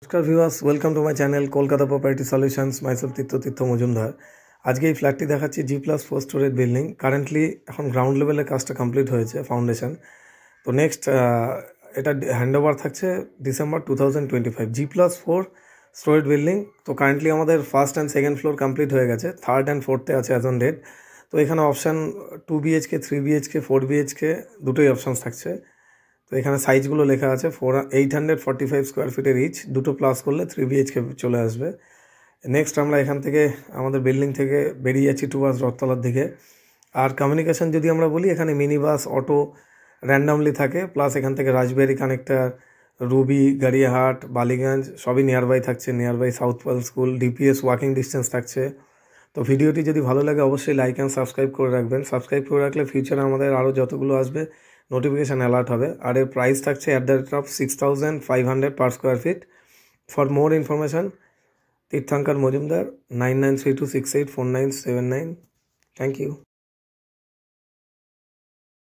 নমস্কার viewers, welcome to my channel Kolkata property solutions. Myself Tirtha Majumdar. আজকে এই ফ্ল্যাটটি দেখাচ্ছি G+4 স্টোরেজ বিল্ডিং। কারেন্টলি এখন গ্রাউন্ড লেভেলের কাজটা কমপ্লিট হয়েছে, ফাউন্ডেশন। তো নেক্সট এটা হ্যান্ডওভার থাকছে ডিসেম্বর 2025। G+4 storage building. তো কারেন্টলি আমাদের first and second floor complete হয়ে গেছে, থার্ড অ্যান্ড ফোর্থে আছে অ্যাজ অন ডেট। তো এখানে অপশান 2 BHK, 3 BHK, 4 BHK দুটোই অপশানস থাকছে। তো এখানে সাইজগুলো লেখা আছে 845 স্কোয়ার ফিটের ইচ, দুটো প্লাস করলে 3 BHK চলে আসবে। নেক্সট আমরা এখান থেকে আমাদের বিল্ডিং থেকে বেরিয়ে যাচ্ছি টুয়ার্ডস রথতলার দিকে। আর কমিউনিকেশান যদি আমরা বলি, এখানে মিনি বাস, অটো র্যান্ডামলি থাকে, প্লাস এখান থেকে রাজবিহারি কানেক্টার, রুবি, গাড়িয়াহাট, বালিগঞ্জ সবই নিয়ারবাই থাকছে। Nearby south well school, DPS walking distance থাকছে। তো ভিডিওটি যদি ভালো লাগে অবশ্যই লাইক অ্যান্ড সাবস্ক্রাইব করে রাখবেন। সাবস্ক্রাইব করে রাখলে ফিউচারে আমাদের আরও যতগুলো আসবে নোটিফিকেশান অ্যালার্ট হবে। আর এর প্রাইস থাকছে at the rate of 6500 per square feet. For more information Tirthankar Majumdar, 9932684979। Thank you.